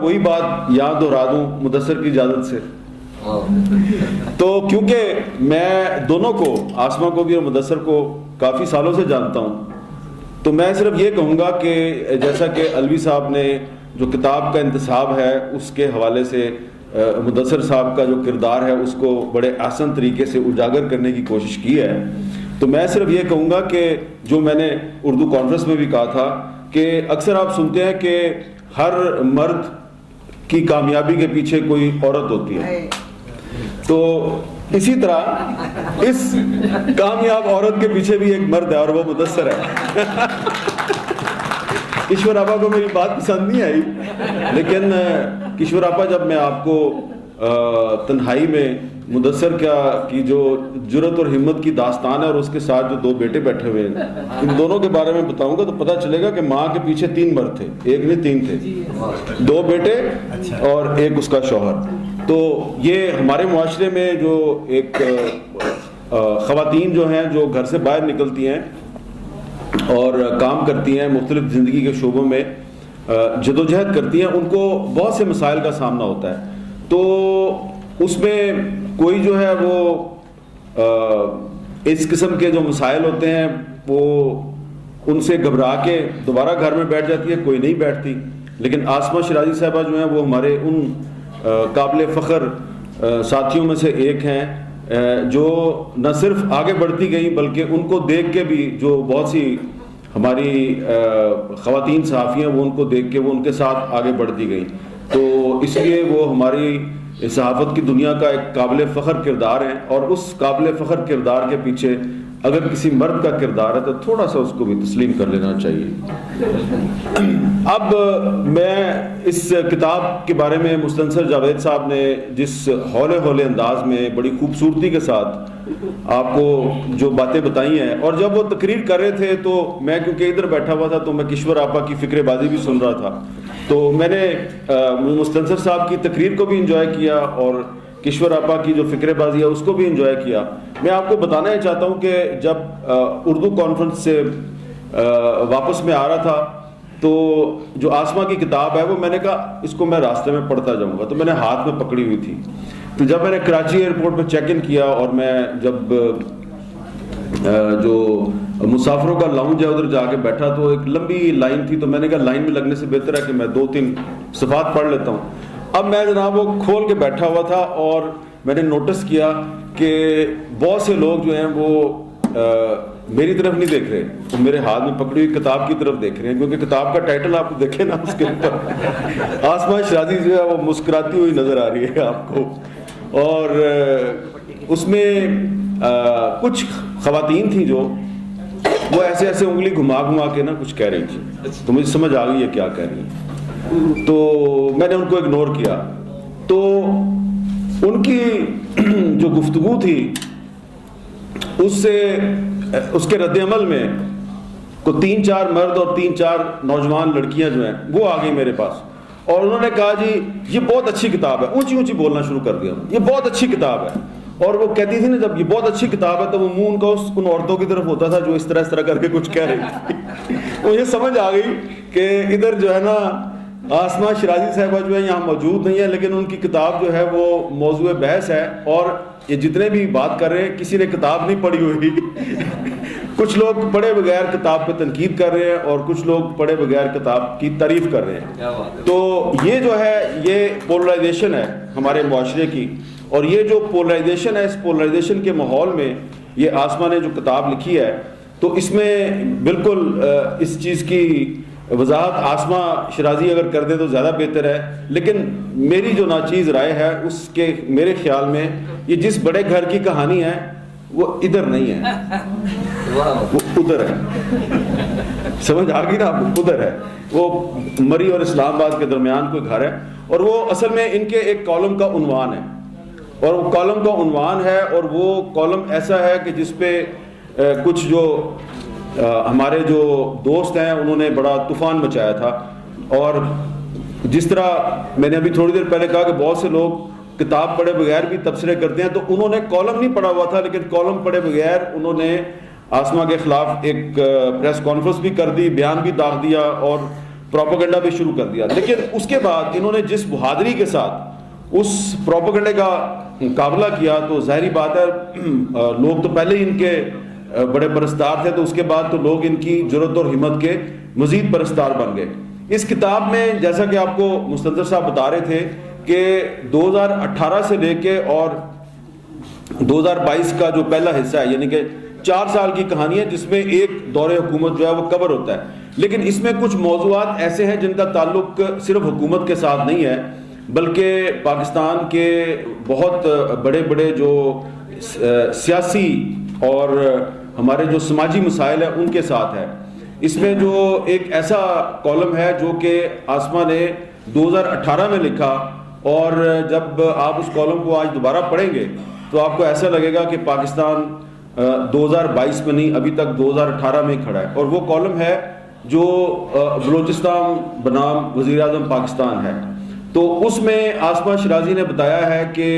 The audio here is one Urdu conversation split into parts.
وہی بات یہاں دہرا دوں مدثر کی اجازت سے. تو کیونکہ میں دونوں کو, آسما کو بھی اور مدثر کو کافی سالوں سے جانتا ہوں, تو میں صرف یہ کہوں گا کہ جیسا کہ علوی صاحب نے جو کتاب کا انتصاب ہے اس کے حوالے سے مدثر صاحب کا جو کردار ہے اس کو بڑے آسان طریقے سے اجاگر کرنے کی کوشش کی ہے, تو میں صرف یہ کہوں گا کہ جو میں نے اردو کانفرنس میں بھی کہا تھا کہ اکثر آپ سنتے ہیں کہ ہر مرد کی کامیابی کے پیچھے کوئی عورت ہوتی ہے, تو اسی طرح اس کامیاب عورت کے پیچھے بھی ایک مرد ہے اور وہ مدثر ہے. کشور آپا کو میری بات پسند نہیں آئی, لیکن کشور آپا جب میں آپ کو تنہائی میں مدثر کی جو جرت اور ہمت کی داستان ہے اور اس کے ساتھ جو دو بیٹے بیٹھے ہوئے ہیں ان دونوں کے بارے میں بتاؤں گا تو پتہ چلے گا کہ ماں کے پیچھے 3 مرد تھے, ایک نہیں 3 تھے, 2 بیٹے اور ایک اس کا شوہر. تو یہ ہمارے معاشرے میں جو ایک خواتین جو ہیں جو گھر سے باہر نکلتی ہیں اور کام کرتی ہیں, مختلف زندگی کے شعبوں میں جدوجہد کرتی ہیں, ان کو بہت سے مسائل کا سامنا ہوتا ہے. تو اس میں کوئی جو ہے وہ اس قسم کے جو مسائل ہوتے ہیں وہ ان سے گھبرا کے دوبارہ گھر میں بیٹھ جاتی ہے, کوئی نہیں بیٹھتی. لیکن آسما شرازی صاحبہ جو ہیں وہ ہمارے ان قابل فخر ساتھیوں میں سے ایک ہیں جو نہ صرف آگے بڑھتی گئیں بلکہ ان کو دیکھ کے بھی جو بہت سی ہماری خواتین صحافی ہیں وہ ان کو دیکھ کے وہ ان کے ساتھ آگے بڑھتی گئیں. تو اس لیے وہ ہماری صحافت کی دنیا کا ایک قابل فخر کردار ہیں, اور اس قابل فخر کردار کے پیچھے اگر کسی مرد کا کردار ہے تو تھوڑا سا اس کو بھی تسلیم کر لینا چاہیے. اب میں اس کتاب کے بارے میں مستنصر جاوید صاحب نے جس ہولے انداز میں بڑی خوبصورتی کے ساتھ آپ کو جو باتیں بتائی ہیں, اور جب وہ تقریر کر رہے تھے تو میں کیونکہ ادھر بیٹھا ہوا تھا تو میں کشور آپا کی فکر بازی بھی سن رہا تھا, تو میں نے مستنصر صاحب کی تقریر کو بھی انجوائے کیا اور کشور آپا کی جو فکر بازی ہے اس کو بھی انجوائے کیا. میں آپ کو بتانا ہی چاہتا ہوں کہ جب اردو کانفرنس سے واپس میں آ رہا تھا تو جو آسما کی کتاب ہے وہ میں نے کہا اس کو میں راستے میں پڑھتا جاؤں گا, تو میں نے ہاتھ میں پکڑی ہوئی تھی. تو جب میں نے کراچی ایئرپورٹ پہ چیک ان کیا اور میں جب جو مسافروں کا لاؤنج ہے ادھر جا کے بیٹھا تو ایک لمبی لائن تھی, تو میں نے کہا لائن میں لگنے سے بہتر ہے کہ میں 2-3 صفحات پڑھ لیتا ہوں. اب میں جناب وہ کھول کے بیٹھا ہوا تھا اور میں نے نوٹس کیا کہ بہت سے لوگ جو ہیں وہ میری طرف نہیں دیکھ رہے, وہ میرے ہاتھ میں پکڑی ہوئی کتاب کی طرف دیکھ رہے ہیں, کیونکہ کتاب کا ٹائٹل آپ دیکھیں نا اس کے اوپر آسما شرازی جو ہے وہ مسکراتی ہوئی نظر آ رہی ہے آپ کو, اور اس میں کچھ خواتین تھیں جو وہ ایسے انگلی گھما کے نا کچھ کہہ رہی تھی, تو مجھے سمجھ آ گئی ہے کیا کہہ رہی ہیں. تو میں نے ان کو اگنور کیا. تو ان کی جو گفتگو تھی اس کے رد عمل میں کو 3-4 مرد اور 3-4 نوجوان لڑکیاں جو ہیں وہ آ گئی میرے پاس, اور انہوں نے کہا جی یہ بہت اچھی کتاب ہے, اونچی بولنا شروع کر دیا, یہ بہت اچھی کتاب ہے. اور وہ کہتی تھی نا جب یہ بہت اچھی کتاب ہے تو وہ منہ ان کا ان عورتوں کی طرف ہوتا تھا جو اس طرح کر کے کچھ کہہ رہی تھی. مجھے سمجھ آ گئی کہ ادھر جو ہے نا آسما شرازی صاحبہ جو ہے یہاں موجود نہیں ہے, لیکن ان کی کتاب جو ہے وہ موضوع بحث ہے, اور یہ جتنے بھی بات کر رہے ہیں کسی نے کتاب نہیں پڑھی ہوئی. کچھ لوگ پڑھے بغیر کتاب پہ تنقید کر رہے ہیں اور کچھ لوگ پڑھے بغیر کتاب کی تعریف کر رہے ہیں. تو یہ جو ہے یہ پولرائزیشن ہے ہمارے معاشرے کی, اور یہ جو پولرائزیشن ہے اس پولرائزیشن کے ماحول میں یہ آسما نے جو کتاب لکھی ہے تو اس میں بالکل اس چیز کی وضاحت آسما شرازی اگر کر دے تو زیادہ بہتر ہے. لیکن میری جو ناچیز رائے ہے اس کے میرے خیال میں یہ جس بڑے گھر کی کہانی ہے وہ ادھر نہیں ہے, وہ ادھر ہے. سمجھ آ گئی نا آپ کو, ادھر ہے. وہ مری اور اسلام آباد کے درمیان کوئی گھر ہے, اور وہ اصل میں ان کے ایک کالم کا عنوان ہے, اور وہ کالم کا عنوان ہے, اور وہ کالم ایسا ہے کہ جس پہ کچھ جو ہمارے جو دوست ہیں انہوں نے بڑا طوفان مچایا تھا. اور جس طرح میں نے ابھی تھوڑی دیر پہلے کہا کہ بہت سے لوگ کتاب پڑھے بغیر بھی تبصرے کرتے ہیں, تو انہوں نے کالم نہیں پڑھا ہوا تھا لیکن کالم پڑھے بغیر انہوں نے آسما کے خلاف ایک پریس کانفرنس بھی کر دی, بیان بھی داغ دیا, اور پروپیگنڈا بھی شروع کر دیا. لیکن اس کے بعد انہوں نے جس بہادری کے ساتھ اس پروپیگنڈے کا مقابلہ کیا تو ظاہری بات ہے لوگ تو پہلے ہی ان کے بڑے پرستار تھے, تو اس کے بعد تو لوگ ان کی جرأت اور ہمت کے مزید پرستار بن گئے. اس کتاب میں جیسا کہ آپ کو مستنصر صاحب بتا رہے تھے کہ 2018 سے لے کے اور 2022 کا جو پہلا حصہ ہے, یعنی کہ 4 سال کی کہانی ہے جس میں ایک دور حکومت جو ہے وہ کور ہوتا ہے. لیکن اس میں کچھ موضوعات ایسے ہیں جن کا تعلق صرف حکومت کے ساتھ نہیں ہے, بلکہ پاکستان کے بہت بڑے بڑے جو سیاسی اور ہمارے جو سماجی مسائل ہیں ان کے ساتھ ہے. اس میں جو ایک ایسا کالم ہے جو کہ آسما نے 2018 میں لکھا, اور جب آپ اس کالم کو آج دوبارہ پڑھیں گے تو آپ کو ایسا لگے گا کہ پاکستان 2022 میں نہیں, ابھی تک 2018 میں کھڑا ہے. اور وہ کالم ہے جو بلوچستان بنام وزیر اعظم پاکستان ہے. تو اس میں آسما شرازی نے بتایا ہے کہ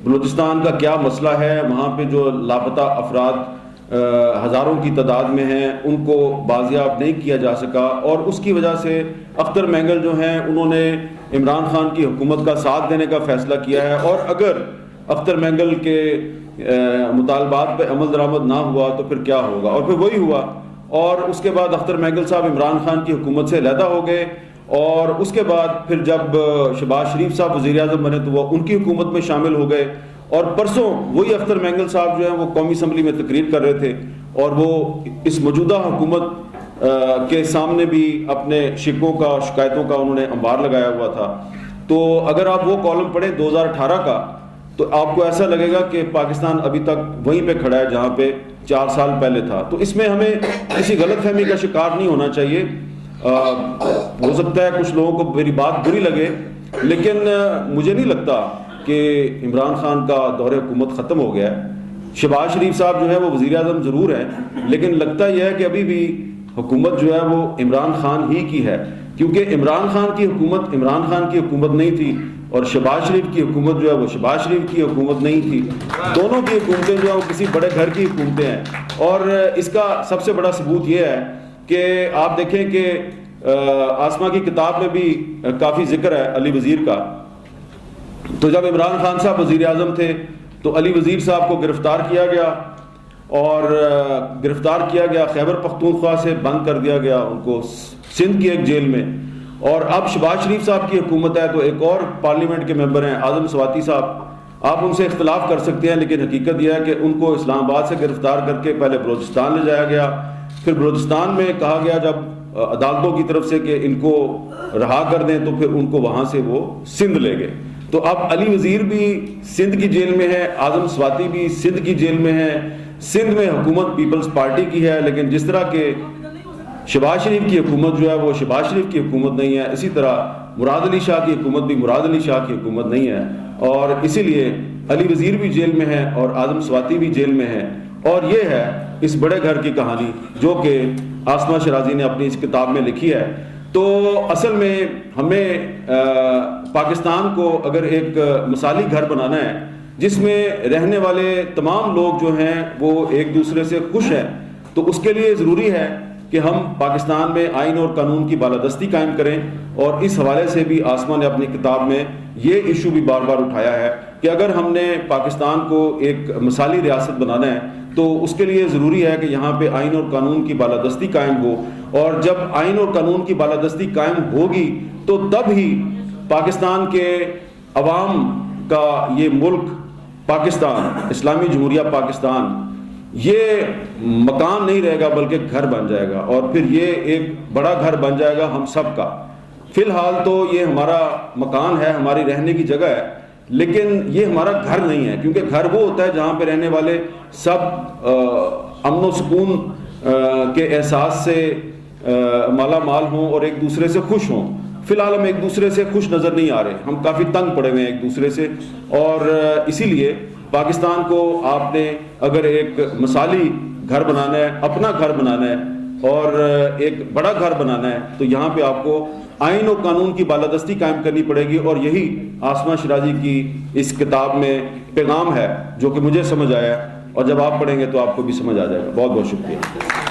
بلوچستان کا کیا مسئلہ ہے, وہاں پہ جو لاپتہ افراد ہزاروں کی تعداد میں ہیں ان کو بازیاب نہیں کیا جا سکا, اور اس کی وجہ سے اختر مینگل جو ہیں انہوں نے عمران خان کی حکومت کا ساتھ دینے کا فیصلہ کیا ہے. اور اگر اختر مینگل کے مطالبات پہ عمل درآمد نہ ہوا تو پھر کیا ہوگا, اور پھر وہی ہوا. اور اس کے بعد اختر مینگل صاحب عمران خان کی حکومت سے علیحدہ ہو گئے, اور اس کے بعد پھر جب شہباز شریف صاحب وزیر اعظم بنے تو وہ ان کی حکومت میں شامل ہو گئے. اور پرسوں وہی اختر مینگل صاحب جو ہیں وہ قومی اسمبلی میں تقریر کر رہے تھے, اور وہ اس موجودہ حکومت کے سامنے بھی اپنے شکووں کا شکایتوں کا انہوں نے انبار لگایا ہوا تھا. تو اگر آپ وہ کالم پڑھیں 2018 کا تو آپ کو ایسا لگے گا کہ پاکستان ابھی تک وہیں پہ کھڑا ہے جہاں پہ 4 سال پہلے تھا. تو اس میں ہمیں کسی غلط فہمی کا شکار نہیں ہونا چاہیے. ہو سکتا ہے کچھ لوگوں کو میری بات بری لگے, لیکن مجھے نہیں لگتا کہ عمران خان کا دور حکومت ختم ہو گیا ہے. شہباز شریف صاحب جو ہے وہ وزیر اعظم ضرور ہیں, لیکن لگتا یہ ہے کہ ابھی بھی حکومت جو ہے وہ عمران خان ہی کی ہے, کیونکہ عمران خان کی حکومت عمران خان کی حکومت نہیں تھی, اور شہباز شریف کی حکومت جو ہے وہ شہباز شریف کی حکومت نہیں تھی. دونوں کی حکومتیں جو ہیں وہ کسی بڑے گھر کی حکومتیں ہیں. اور اس کا سب سے بڑا ثبوت یہ ہے کہ آپ دیکھیں کہ آسما کی کتاب میں بھی کافی ذکر ہے علی وزیر کا. تو جب عمران خان صاحب وزیر اعظم تھے تو علی وزیر صاحب کو گرفتار کیا گیا, اور گرفتار کیا گیا خیبر پختونخوا سے بند کر دیا گیا ان کو سندھ کی ایک جیل میں. اور اب شہباز شریف صاحب کی حکومت ہے تو ایک اور پارلیمنٹ کے ممبر ہیں اعظم سواتی صاحب, آپ ان سے اختلاف کر سکتے ہیں, لیکن حقیقت یہ ہے کہ ان کو اسلام آباد سے گرفتار کر کے پہلے بلوچستان لے جایا گیا, پھر بلوچستان میں کہا گیا جب عدالتوں کی طرف سے کہ ان کو رہا کر دیں, تو پھر ان کو وہاں سے وہ سندھ لے گئے. تو اب علی وزیر بھی سندھ کی جیل میں ہے, اعظم سواتی بھی سندھ کی جیل میں ہے. سندھ میں حکومت پیپلز پارٹی کی ہے, لیکن جس طرح کہ شہباز شریف کی حکومت جو ہے وہ شہباز شریف کی حکومت نہیں ہے, اسی طرح مراد علی شاہ کی حکومت بھی مراد علی شاہ کی حکومت نہیں ہے. اور اسی لیے علی وزیر بھی جیل میں ہے اور اعظم سواتی بھی جیل میں ہے. اور یہ ہے اس بڑے گھر کی کہانی جو کہ آسما شرازی نے اپنی اس کتاب میں لکھی ہے. تو اصل میں ہمیں پاکستان کو اگر ایک مثالی گھر بنانا ہے جس میں رہنے والے تمام لوگ جو ہیں وہ ایک دوسرے سے خوش ہیں, تو اس کے لیے ضروری ہے کہ ہم پاکستان میں آئین اور قانون کی بالادستی قائم کریں. اور اس حوالے سے بھی آسما نے اپنی کتاب میں یہ ایشو بھی بار بار اٹھایا ہے کہ اگر ہم نے پاکستان کو ایک مثالی ریاست بنانا ہے تو اس کے لیے ضروری ہے کہ یہاں پہ آئین اور قانون کی بالادستی قائم ہو, اور جب آئین اور قانون کی بالادستی قائم ہوگی تو تب ہی پاکستان کے عوام کا یہ ملک پاکستان اسلامی جمہوریہ پاکستان یہ مکان نہیں رہے گا بلکہ گھر بن جائے گا, اور پھر یہ ایک بڑا گھر بن جائے گا ہم سب کا. فی الحال تو یہ ہمارا مکان ہے, ہماری رہنے کی جگہ ہے, لیکن یہ ہمارا گھر نہیں ہے, کیونکہ گھر وہ ہوتا ہے جہاں پہ رہنے والے سب امن و سکون کے احساس سے مالا مال ہوں اور ایک دوسرے سے خوش ہوں. فی الحال ہم ایک دوسرے سے خوش نظر نہیں آ رہے, ہم کافی تنگ پڑے ہوئے ہیں ایک دوسرے سے. اور اسی لیے پاکستان کو آپ نے اگر ایک مثالی گھر بنانا ہے, اپنا گھر بنانا ہے اور ایک بڑا گھر بنانا ہے, تو یہاں پہ آپ کو آئین و قانون کی بالادستی قائم کرنی پڑے گی. اور یہی آسما شرازی کی اس کتاب میں پیغام ہے جو کہ مجھے سمجھ آیا, اور جب آپ پڑھیں گے تو آپ کو بھی سمجھ آ جائے گا. بہت بہت شکریہ.